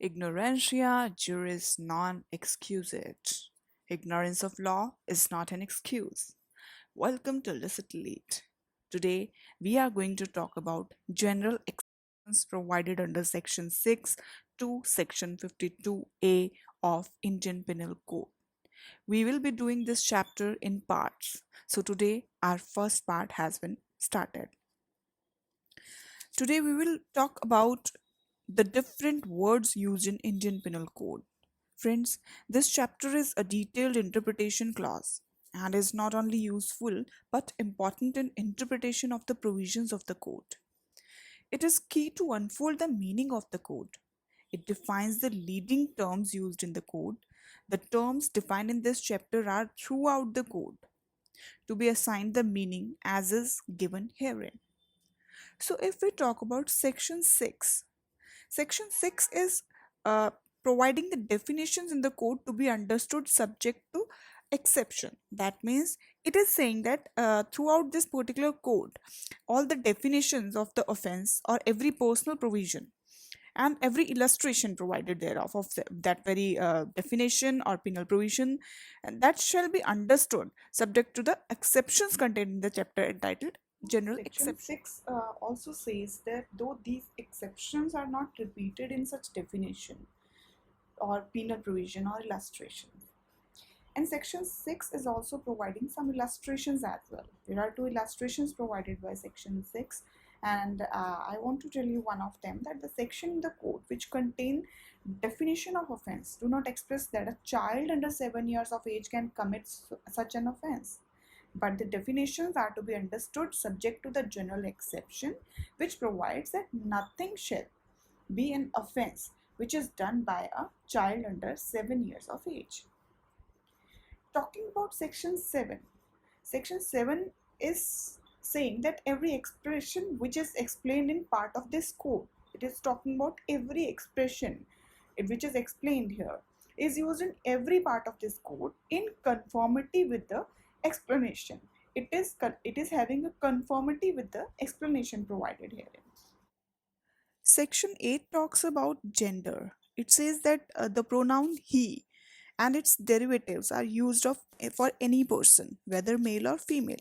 Ignorantia juris non excusat. Ignorance of law is not an excuse. Welcome to LicitElite. Today, we are going to talk about general exceptions provided under Section 6 to Section 52A of Indian Penal Code. We will be doing this chapter in parts. So today, our first part has been started. Today, we will talk about the different words used in Indian Penal Code. Friends, this chapter is a detailed interpretation clause and is not only useful but important in interpretation of the provisions of the code. It is key to unfold the meaning of the code. It defines the leading terms used in the code. The terms defined in this chapter are throughout the code to be assigned the meaning as is given herein. So if we talk about section 6, section 6 is uh, providing the definitions in the code to be understood subject to exception. That means it is saying that throughout this particular code, all the definitions of the offense or every personal provision and every illustration provided thereof of that very definition or penal provision, and that shall be understood subject to the exceptions contained in the chapter entitled General Section Exception. 6 also says that though these exceptions are not repeated in such definition or penal provision or illustration. And section 6 is also providing some illustrations as well. There are two illustrations provided by section 6, and I want to tell you one of them, that the section in the code which contain definition of offense do not express that a child under 7 years of age can commit such an offense, but the definitions are to be understood subject to the general exception, which provides that nothing shall be an offense which is done by a child under 7 years of age. Talking about section 7, section 7 is saying that every expression which is explained in part of this code, it is talking about every expression which is explained here is used in every part of this code in conformity with the explanation. It is having a conformity with the explanation provided here. Section 8 talks about gender. It says that the pronoun he and its derivatives are used for any person, whether male or female.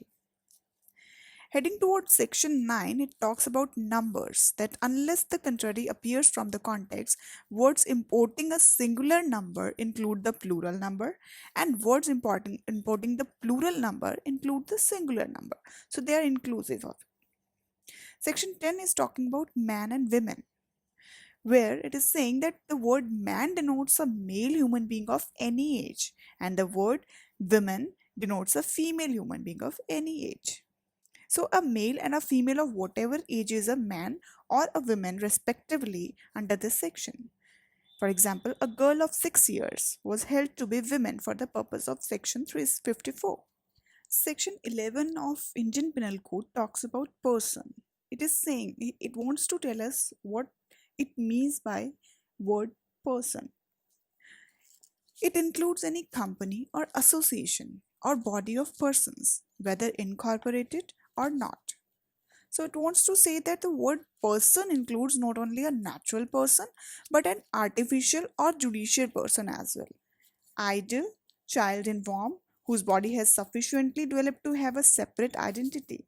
Heading towards section 9, it talks about numbers, that unless the contrary appears from the context, words importing a singular number include the plural number, and words importing the plural number include the singular number. So they are inclusive of it. Section 10 is talking about man and women, where it is saying that the word man denotes a male human being of any age, and the word woman denotes a female human being of any age. So, a male and a female of whatever age is a man or a woman, respectively, under this section. For example, a girl of 6 years was held to be women for the purpose of section 354. Section 11 of Indian Penal Code talks about person. It is saying, it wants to tell us what it means by word person. It includes any company or association or body of persons, whether incorporated or not. So it wants to say that the word person includes not only a natural person but an artificial or judicial person as well. Idle, child in womb, whose body has sufficiently developed to have a separate identity.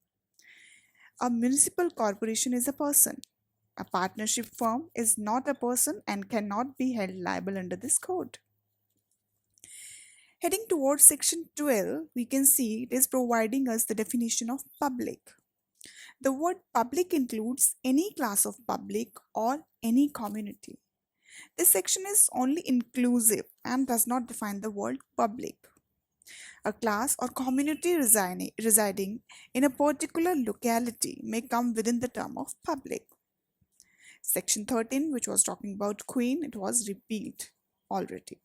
A municipal corporation is a person. A partnership firm is not a person and cannot be held liable under this code. Heading towards section 12, we can see it is providing us the definition of public. The word public includes any class of public or any community. This section is only inclusive and does not define the word public. A class or community residing in a particular locality may come within the term of public. Section 13, which was talking about queen, it was repealed already.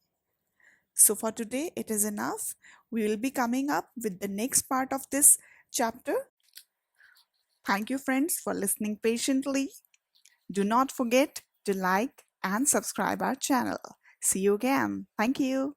So for today, it is enough. We will be coming up with the next part of this chapter. Thank you, friends, for listening patiently. Do not forget to like and subscribe our channel. See you again. Thank you.